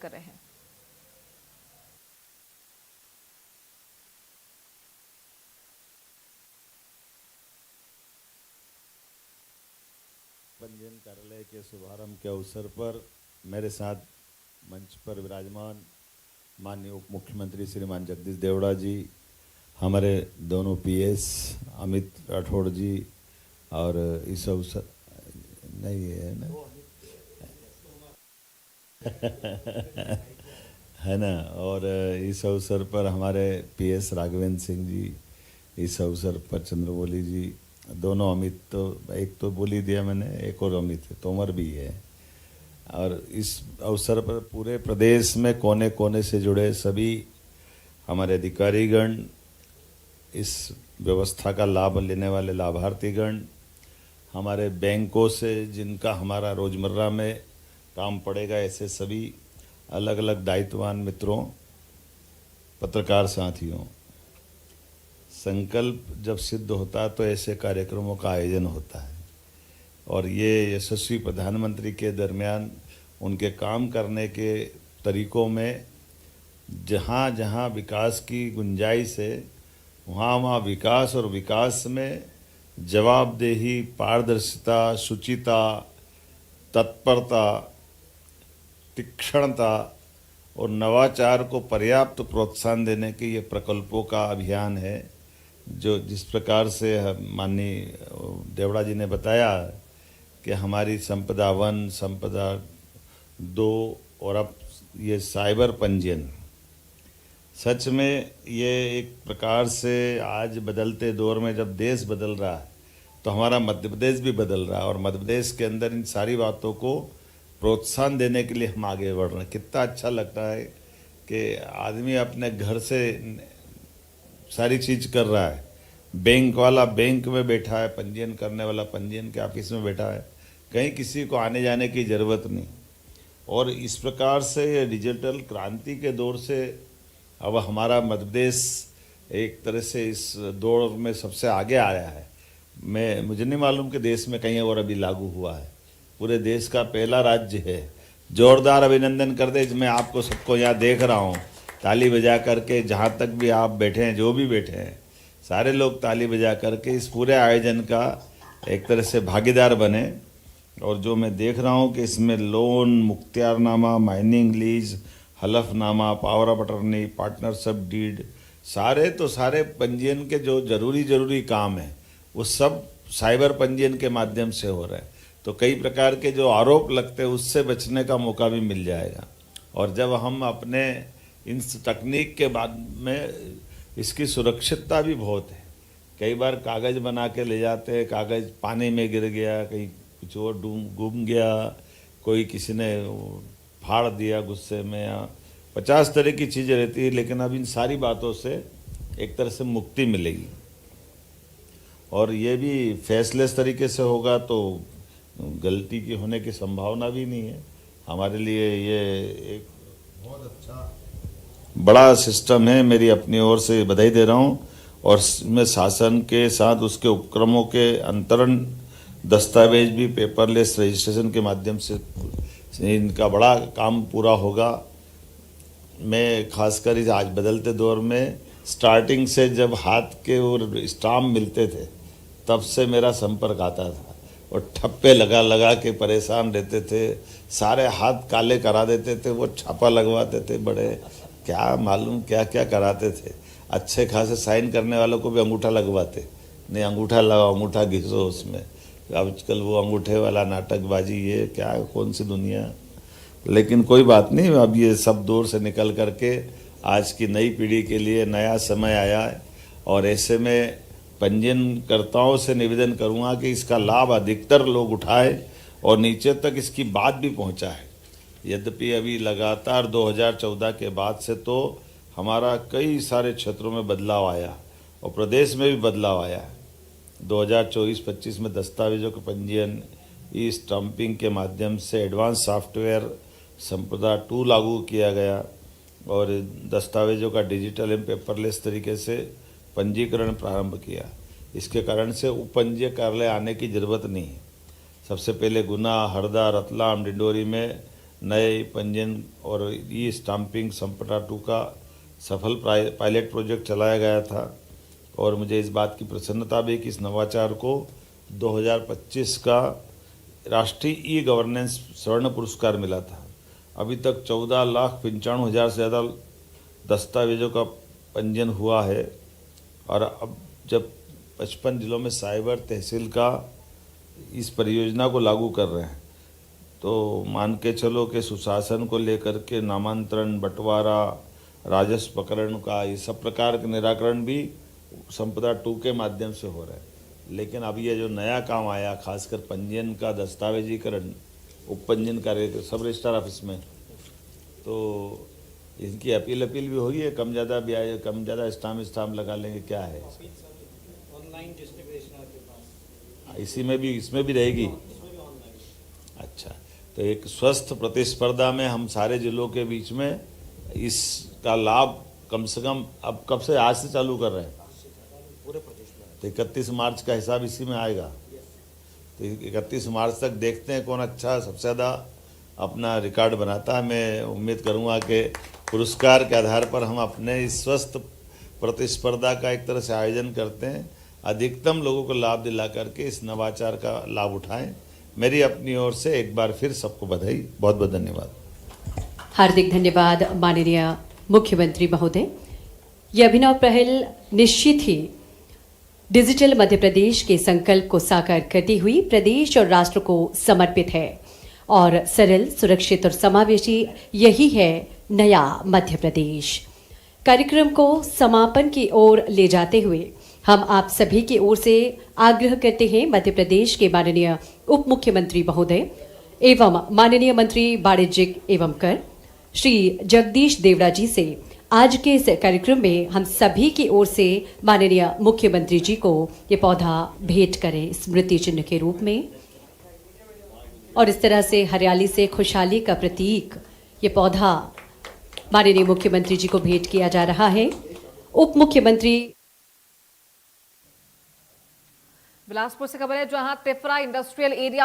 कर रहे हैं। पंजीयन कार्यालय के शुभारंभ के अवसर पर मेरे साथ मंच पर विराजमान माननीय उप मुख्यमंत्री श्रीमान जगदीश देवड़ा जी, हमारे दोनों पीएस अमित राठौड़ जी और इस अवसर नहीं है ना है ना, और इस अवसर पर हमारे पीएस राघवेंद्र सिंह जी, इस अवसर पर चंद्रमौली जी, दोनों अमित, तो एक तो बोल ही दिया मैंने, एक और अमित है, तोमर भी है। और इस अवसर पर पूरे प्रदेश में कोने कोने से जुड़े सभी हमारे अधिकारीगण, इस व्यवस्था का लाभ लेने वाले लाभार्थीगण, हमारे बैंकों से जिनका हमारा रोजमर्रा में काम पड़ेगा, ऐसे सभी अलग अलग दायित्ववान मित्रों, पत्रकार साथियों, संकल्प जब सिद्ध होता तो ऐसे कार्यक्रमों का आयोजन होता है। और ये यशस्वी प्रधानमंत्री के दरमियान उनके काम करने के तरीकों में जहाँ जहाँ विकास की गुंजाइश है, वहाँ वहाँ विकास, और विकास में जवाबदेही, पारदर्शिता, शुचिता, तत्परता, तीक्ष्णता और नवाचार को पर्याप्त प्रोत्साहन देने के ये प्रकल्पों का अभियान है। जो जिस प्रकार से माननीय देवड़ा जी ने बताया कि हमारी संपदा 1, संपदा 2 और अब ये साइबर पंजीयन, सच में ये एक प्रकार से आज बदलते दौर में जब देश बदल रहा है तो हमारा मध्य प्रदेश भी बदल रहा है, और मध्य प्रदेश के अंदर इन सारी बातों को प्रोत्साहन देने के लिए हम आगे बढ़ रहे हैं। कितना अच्छा लगता है कि आदमी अपने घर से सारी चीज़ कर रहा है। बैंक वाला बैंक में बैठा है, पंजीयन करने वाला पंजीयन के ऑफिस में बैठा है, कहीं किसी को आने जाने की ज़रूरत नहीं। और इस प्रकार से डिजिटल क्रांति के दौर से अब हमारा मध्य प्रदेश एक तरह से इस दौर में सबसे आगे आया है। मुझे नहीं मालूम कि देश में कहीं और अभी लागू हुआ है। पूरे देश का पहला राज्य है। जोरदार अभिनंदन कर दे। मैं आपको सबको यहाँ देख रहा हूँ ताली बजा करके, जहाँ तक भी आप बैठे हैं, जो भी बैठे हैं, सारे लोग ताली बजा करके इस पूरे आयोजन का एक तरह से भागीदार बने। और जो मैं देख रहा हूँ कि इसमें लोन, मुख्तियारनामा, माइनिंग लीज, हलफनामा, power of attorney, partnership deed, सारे पंजीयन के जो जरूरी काम हैं वो सब साइबर पंजीयन के माध्यम से हो रहे हैं। तो कई प्रकार के जो आरोप लगते हैं उससे बचने का मौका भी मिल जाएगा। और जब हम अपने इन तकनीक के बाद में, इसकी सुरक्षितता भी बहुत है। कई बार कागज़ बना के ले जाते हैं, कागज़ पानी में गिर गया, कहीं कुछ और गुम गया, कोई किसी ने फाड़ दिया गुस्से में, या 50 तरह की चीज़ें रहती है। लेकिन अब इन सारी बातों से एक तरह से मुक्ति मिलेगी, और ये भी फेसलेस तरीके से होगा तो गलती की होने की संभावना भी नहीं है। हमारे लिए ये एक बहुत अच्छा बड़ा सिस्टम है। मेरी अपनी ओर से बधाई दे रहा हूँ। और इसमें शासन के साथ उसके उपक्रमों के अंतरण दस्तावेज भी पेपरलेस रजिस्ट्रेशन के माध्यम से इनका बड़ा काम पूरा होगा। मैं खासकर इस आज बदलते दौर में, स्टार्टिंग से जब हाथ के और स्टाम्प मिलते थे तब से मेरा संपर्क आता था, और ठप्पे लगा के परेशान रहते थे, सारे हाथ काले करा देते थे, वो छापा लगवाते थे, बड़े क्या मालूम क्या क्या कराते थे। अच्छे खासे साइन करने वालों को भी अंगूठा लगवाते, नहीं अंगूठा लगाओ, अंगूठा घिसो उसमें। आजकल वो अंगूठे वाला नाटकबाजी, ये क्या, कौन सी दुनिया। लेकिन कोई बात नहीं, अब ये सब दौर से निकल करके आज की नई पीढ़ी के लिए नया समय आया है। और ऐसे में पंजीयनकर्ताओं से निवेदन करूंगा कि इसका लाभ अधिकतर लोग उठाए और नीचे तक इसकी बात भी पहुंचाए। यद्यपि अभी लगातार 2014 के बाद से तो हमारा कई सारे क्षेत्रों में बदलाव आया, और प्रदेश में भी बदलाव आया। 2024-25 में दस्तावेजों के पंजीयन ई स्टाम्पिंग के माध्यम से एडवांस सॉफ्टवेयर संपदा 2 लागू किया गया, और दस्तावेजों का डिजिटल एवं पेपरलेस तरीके से पंजीकरण प्रारंभ किया। इसके कारण से उपपंजीय कार्यालय आने की ज़रूरत नहीं है। सबसे पहले गुना, हरदा, रतलाम, डिंडोरी में नए पंजीयन और ई स्टाम्पिंग संपदा 2 का सफल पायलट प्रोजेक्ट चलाया गया था और मुझे इस बात की प्रसन्नता भी कि इस नवाचार को 2025 का राष्ट्रीय ई गवर्नेंस स्वर्ण पुरस्कार मिला था। अभी तक 14,95,000 से ज़्यादा दस्तावेजों का पंजीयन हुआ है और अब जब 55 जिलों में साइबर तहसील का इस परियोजना को लागू कर रहे हैं तो मान के चलो कि सुशासन को लेकर के नामांतरण, बंटवारा, राजस्व प्रकरण का ये सब प्रकार के निराकरण भी संपदा 2 के माध्यम से हो रहा है। लेकिन अब ये जो नया काम आया, खासकर पंजीयन का दस्तावेजीकरण, उपपंजीयन कार्य सब रजिस्ट्रार ऑफिस में, तो इनकी अपील भी होगी है, कम ज़्यादा ब्याज, कम ज़्यादा स्टाम्प लगा लेंगे, क्या है ऑनलाइन जिसने भी रजिस्ट्रार के पास, इसमें भी रहेगी। अच्छा, तो एक स्वस्थ प्रतिस्पर्धा में हम सारे जिलों के बीच में इसका लाभ कम से कम अब कब से, आज से चालू कर रहे हैं पूरे प्रदेश में। तो 31 मार्च का हिसाब इसी में आएगा। तो 31 मार्च तक देखते हैं कौन अच्छा सबसे ज़्यादा अपना रिकॉर्ड बनाता है। मैं उम्मीद करूंगा कि पुरस्कार के आधार पर हम अपने इस स्वस्थ प्रतिस्पर्धा का एक तरह से आयोजन करते हैं, अधिकतम लोगों को लाभ दिला करके इस नवाचार का लाभ उठाएं। मेरी अपनी ओर से एक बार फिर सबको बधाई, बहुत बहुत धन्यवाद। हार्दिक धन्यवाद माननीय मुख्यमंत्री महोदय। यह अभिनव पहल निश्चित ही डिजिटल मध्य प्रदेश के संकल्प को साकार करती हुई प्रदेश और राष्ट्र को समर्पित है और सरल, सुरक्षित और समावेशी यही है नया मध्य प्रदेश। कार्यक्रम को समापन की ओर ले जाते हुए हम आप सभी की ओर से आग्रह करते हैं मध्य प्रदेश के माननीय उप मुख्यमंत्री महोदय एवं माननीय मंत्री वाणिज्यिक एवं कर श्री जगदीश देवड़ा जी से आज के इस कार्यक्रम में हम सभी की ओर से माननीय मुख्यमंत्री जी को ये पौधा भेंट करें स्मृति चिन्ह के रूप में। और इस तरह से हरियाली से खुशहाली का प्रतीक ये पौधा माननीय मुख्यमंत्री जी को भेंट किया जा रहा है। उप मुख्यमंत्री बिलासपुर से खबर है जहां तिफरा इंडस्ट्रियल एरिया